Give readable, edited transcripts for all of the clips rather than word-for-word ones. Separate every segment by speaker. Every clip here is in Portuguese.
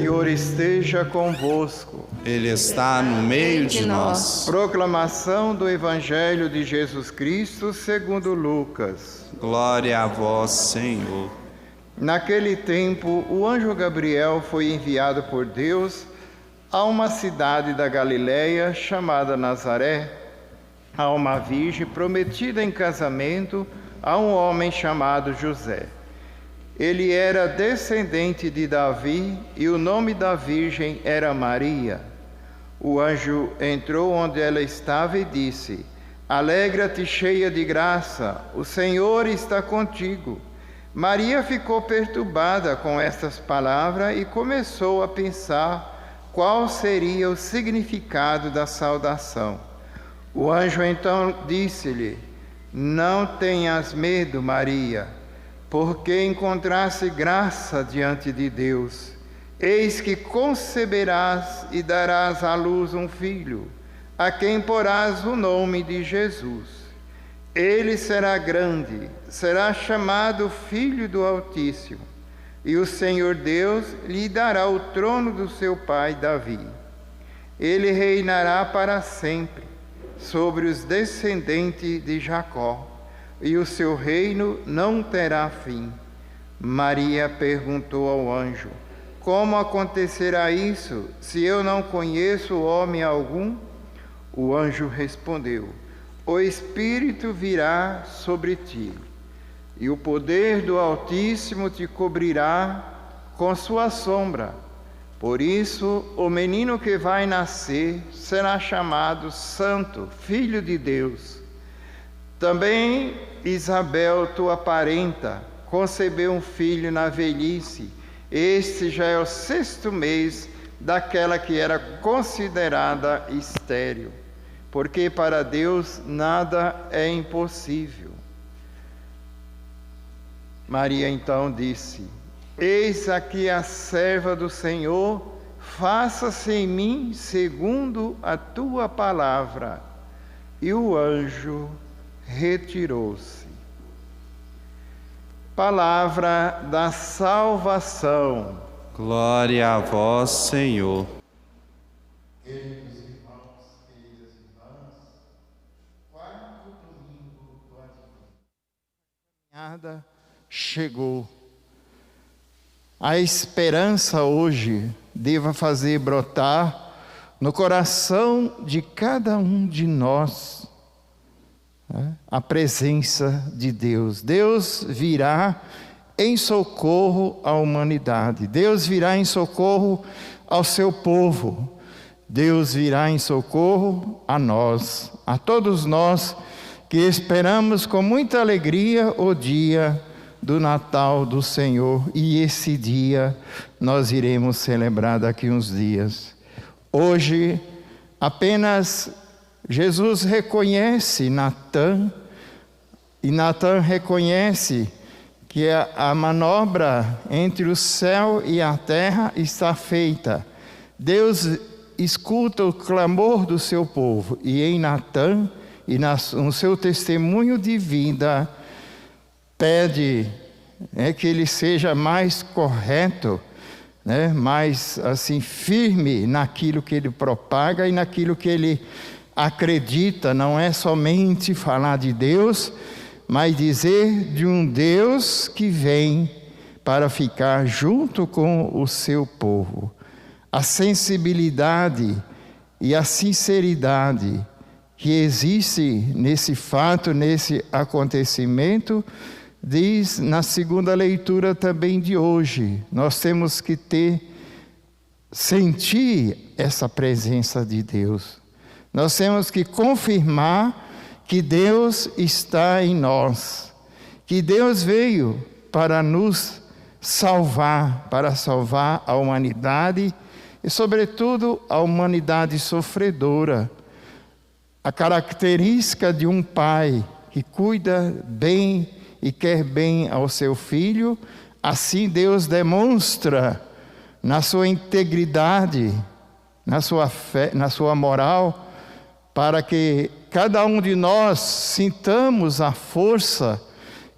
Speaker 1: Senhor esteja convosco.
Speaker 2: Ele está no meio de nós.
Speaker 1: Proclamação do Evangelho de Jesus Cristo segundo Lucas.
Speaker 2: Glória a vós, Senhor.
Speaker 1: Naquele tempo, o anjo Gabriel foi enviado por Deus a uma cidade da Galiléia chamada Nazaré, a uma virgem prometida em casamento a um homem chamado José. Ele era descendente de Davi e o nome da virgem era Maria. O anjo entrou onde ela estava e disse: Alegra-te, cheia de graça, o Senhor está contigo. Maria ficou perturbada com estas palavras e começou a pensar qual seria o significado da saudação. O anjo então disse-lhe: Não tenhas medo, Maria, porque encontraste graça diante de Deus. Eis que conceberás e darás à luz um filho, a quem porás o nome de Jesus. Ele será grande, será chamado Filho do Altíssimo, e o Senhor Deus lhe dará o trono do seu pai Davi. Ele reinará para sempre sobre os descendentes de Jacó, e o seu reino não terá fim. Maria perguntou ao anjo: Como acontecerá isso, se eu não conheço homem algum? O anjo respondeu: O Espírito virá sobre ti, e o poder do Altíssimo te cobrirá com sua sombra. Por isso, o menino que vai nascer será chamado Santo, Filho de Deus. Também Isabel, tua parenta, concebeu um filho na velhice. Este já é o 6º mês daquela que era considerada estéril, porque para Deus nada é impossível. Maria então disse: Eis aqui a serva do Senhor, faça-se em mim segundo a tua palavra. E o anjo retirou-se. Palavra da salvação.
Speaker 2: Glória a vós, Senhor.
Speaker 1: Queridos irmãos, queridas irmãs, quarto domingo do Advento. A caminhada chegou. A esperança hoje deva fazer brotar no coração de cada um de nós a presença de Deus. Deus virá em socorro à humanidade. Deus virá em socorro ao seu povo. Deus virá em socorro a nós, a todos nós que esperamos com muita alegria o dia do Natal do Senhor. E esse dia nós iremos celebrar daqui uns dias. Hoje, apenas Jesus reconhece Natã, e Natã reconhece que a manobra entre o céu e a terra está feita. Deus escuta o clamor do seu povo, e em Natã, e no seu testemunho de vida, pede que ele seja mais correto, mais assim firme naquilo que ele propaga e naquilo que ele acredita. Não é somente falar de Deus, mas dizer de um Deus que vem para ficar junto com o seu povo. A sensibilidade e a sinceridade que existe nesse fato, nesse acontecimento, diz na segunda leitura também de hoje, nós temos que sentir essa presença de Deus. Nós temos que confirmar que Deus está em nós, que Deus veio para nos salvar, para salvar a humanidade e, sobretudo, a humanidade sofredora. A característica de um pai que cuida bem e quer bem ao seu filho, assim Deus demonstra na sua integridade, na sua fé, na sua moral, para que cada um de nós sintamos a força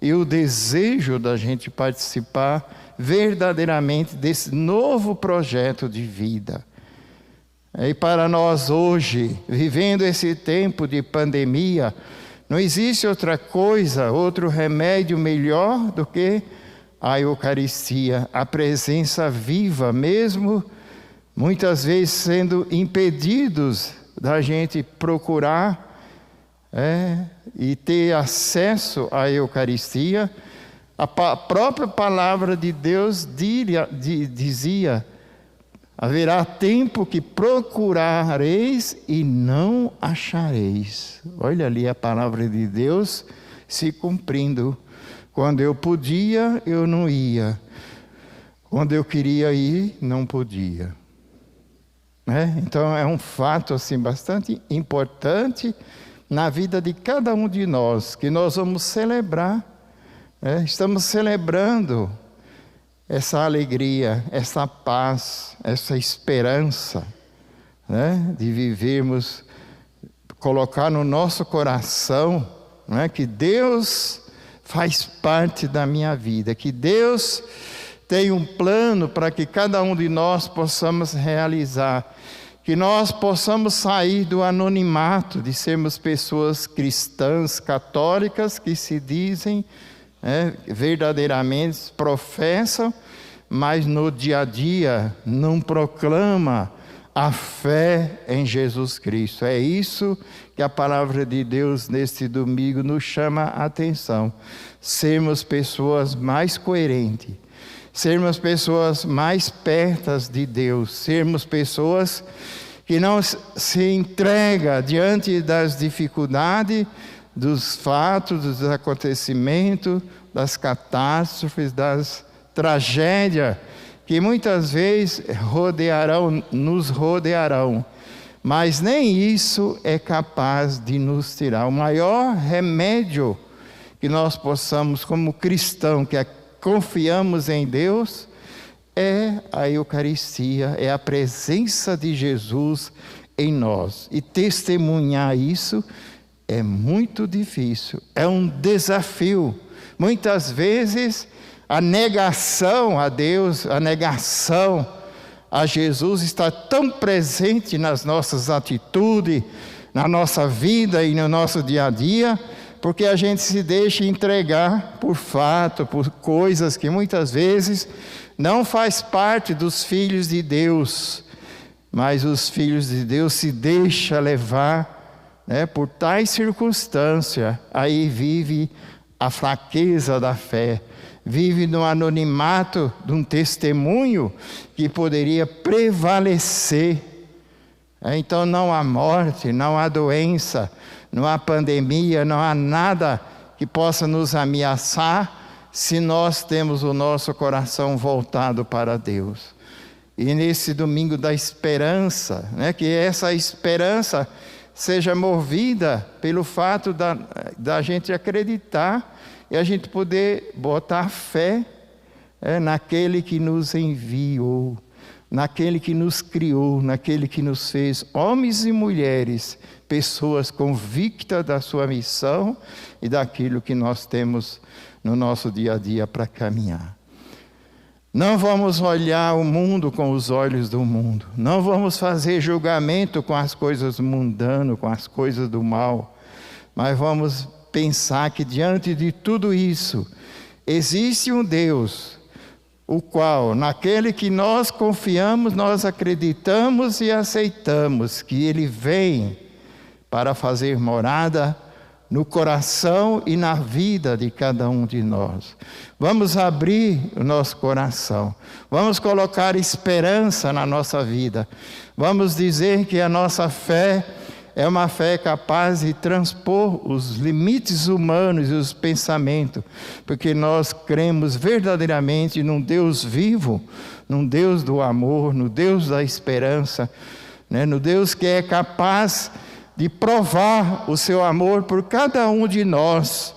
Speaker 1: e o desejo da gente participar verdadeiramente desse novo projeto de vida. E para nós hoje, vivendo esse tempo de pandemia, não existe outra coisa, outro remédio melhor do que a Eucaristia, a presença viva, mesmo muitas vezes sendo impedidos da gente procurar e ter acesso à Eucaristia. A própria palavra de Deus dizia: haverá tempo que procurareis e não achareis. Olha ali a palavra de Deus se cumprindo. Quando eu podia, eu não ia. Quando eu queria ir, não podia. Então é um fato assim, bastante importante na vida de cada um de nós, que nós vamos celebrar. Estamos celebrando essa alegria, essa paz, essa esperança, de vivermos, colocar no nosso coração, que Deus faz parte da minha vida, que Deus tem um plano para que cada um de nós possamos realizar, que nós possamos sair do anonimato de sermos pessoas cristãs, católicas, que se dizem verdadeiramente, professam, mas no dia a dia não proclama a fé em Jesus Cristo. É isso que a palavra de Deus neste domingo nos chama a atenção. Sermos pessoas mais coerentes, sermos pessoas mais pertas de Deus, sermos pessoas que não se entregam diante das dificuldades, dos fatos, dos acontecimentos, das catástrofes, das tragédias que muitas vezes nos rodearão, mas nem isso é capaz de nos tirar. O maior remédio que nós possamos, como cristão, que confiamos em Deus, é a Eucaristia, é a presença de Jesus em nós. E testemunhar isso é muito difícil, é um desafio. Muitas vezes a negação a Deus, a negação a Jesus está tão presente nas nossas atitudes, na nossa vida e no nosso dia a dia, porque a gente se deixa entregar por fato, por coisas que muitas vezes não faz parte dos filhos de Deus, mas os filhos de Deus se deixam levar por tais circunstâncias. Aí vive a fraqueza da fé, vive no anonimato de um testemunho que poderia prevalecer. Então não há morte, não há doença, não há pandemia, não há nada que possa nos ameaçar se nós temos o nosso coração voltado para Deus. E nesse domingo da esperança, que essa esperança seja movida pelo fato da gente acreditar e a gente poder botar fé naquele que nos enviou, naquele que nos criou, naquele que nos fez homens e mulheres, pessoas convictas da sua missão e daquilo que nós temos no nosso dia a dia para caminhar. Não vamos olhar o mundo com os olhos do mundo. Não vamos fazer julgamento com as coisas mundanas, com as coisas do mal. Mas vamos pensar que diante de tudo isso, existe um Deus, o qual, naquele que nós confiamos, nós acreditamos e aceitamos, que Ele vem para fazer morada no coração e na vida de cada um de nós. Vamos abrir o nosso coração, vamos colocar esperança na nossa vida, vamos dizer que a nossa fé é uma fé capaz de transpor os limites humanos e os pensamentos, porque nós cremos verdadeiramente num Deus vivo, num Deus do amor, no Deus da esperança, no Deus que é capaz de provar o seu amor por cada um de nós.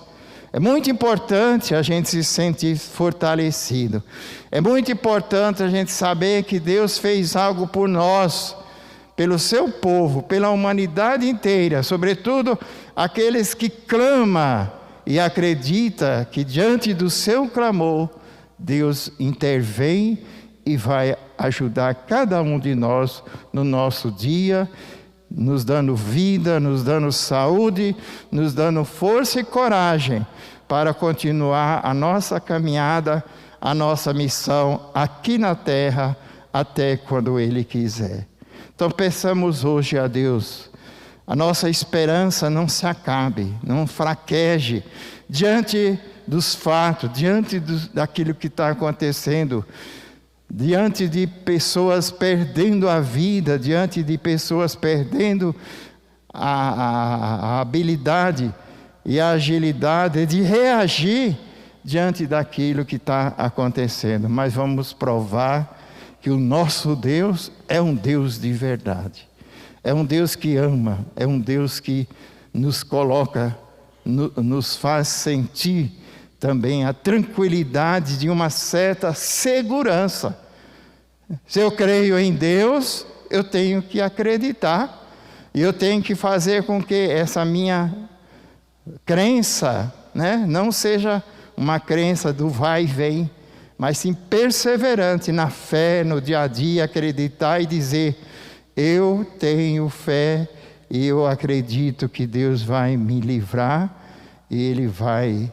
Speaker 1: É muito importante a gente se sentir fortalecido. É muito importante a gente saber que Deus fez algo por nós, pelo seu povo, pela humanidade inteira, sobretudo aqueles que clamam e acreditam que diante do seu clamor, Deus intervém e vai ajudar cada um de nós no nosso dia, nos dando vida, nos dando saúde, nos dando força e coragem para continuar a nossa caminhada, a nossa missão aqui na terra, até quando Ele quiser. Então peçamos hoje a Deus, a nossa esperança não se acabe, não fraqueje diante dos fatos, diante daquilo que está acontecendo, diante de pessoas perdendo a vida, diante de pessoas perdendo a habilidade e a agilidade de reagir diante daquilo que está acontecendo. Mas vamos provar que o nosso Deus é um Deus de verdade. É um Deus que ama, é um Deus que nos coloca, nos faz sentir também a tranquilidade de uma certa segurança. Se eu creio em Deus, eu tenho que acreditar, e eu tenho que fazer com que essa minha crença, não seja uma crença do vai e vem, mas sim perseverante na fé, no dia a dia, acreditar e dizer: eu tenho fé e eu acredito que Deus vai me livrar e Ele vai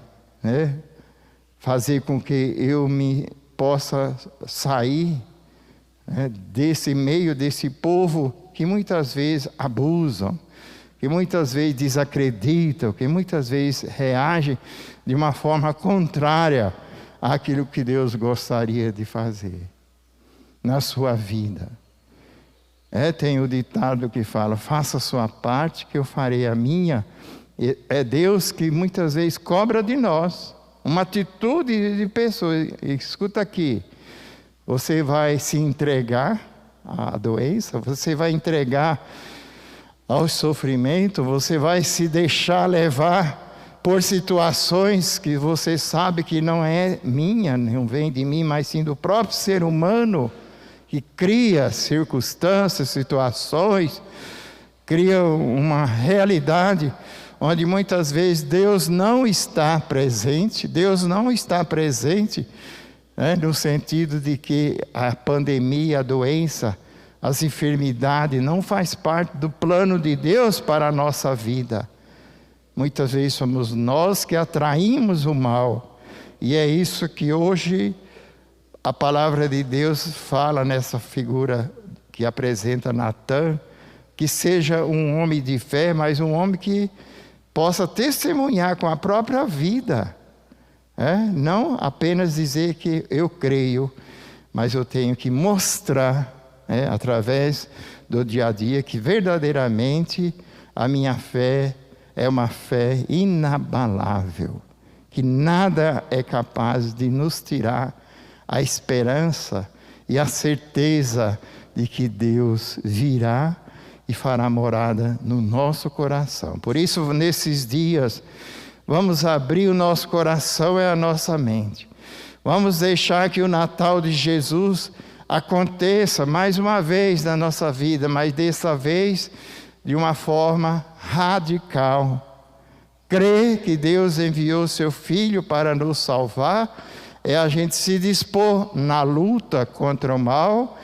Speaker 1: fazer com que eu possa sair desse meio, desse povo que muitas vezes abusam, que muitas vezes desacreditam, que muitas vezes reagem de uma forma contrária àquilo que Deus gostaria de fazer na sua vida. Tem o ditado que fala: faça a sua parte que eu farei a minha. É Deus que muitas vezes cobra de nós uma atitude de pessoas. Escuta aqui, você vai se entregar à doença, você vai entregar ao sofrimento, você vai se deixar levar por situações que você sabe que não é minha, não vem de mim, mas sim do próprio ser humano, que cria circunstâncias, situações, cria uma realidade onde muitas vezes Deus não está presente. Deus não está presente, no sentido de que a pandemia, a doença, as enfermidades não faz parte do plano de Deus para a nossa vida. Muitas vezes somos nós que atraímos o mal, e é isso que hoje a palavra de Deus fala nessa figura que apresenta Natã, que seja um homem de fé, mas um homem que possa testemunhar com a própria vida. Não apenas dizer que eu creio, mas eu tenho que mostrar, através do dia a dia, que verdadeiramente a minha fé é uma fé inabalável, que nada é capaz de nos tirar a esperança e a certeza de que Deus virá e fará morada no nosso coração. Por isso, nesses dias, vamos abrir o nosso coração e a nossa mente. Vamos deixar que o Natal de Jesus aconteça mais uma vez na nossa vida, mas dessa vez de uma forma radical. Crer que Deus enviou seu Filho para nos salvar é a gente se dispor na luta contra o mal,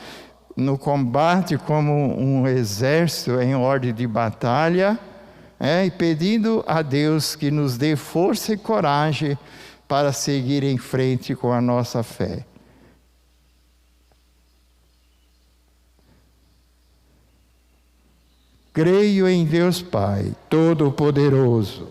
Speaker 1: no combate como um exército em ordem de batalha, e pedindo a Deus que nos dê força e coragem para seguir em frente com a nossa fé. Creio em Deus Pai Todo-Poderoso,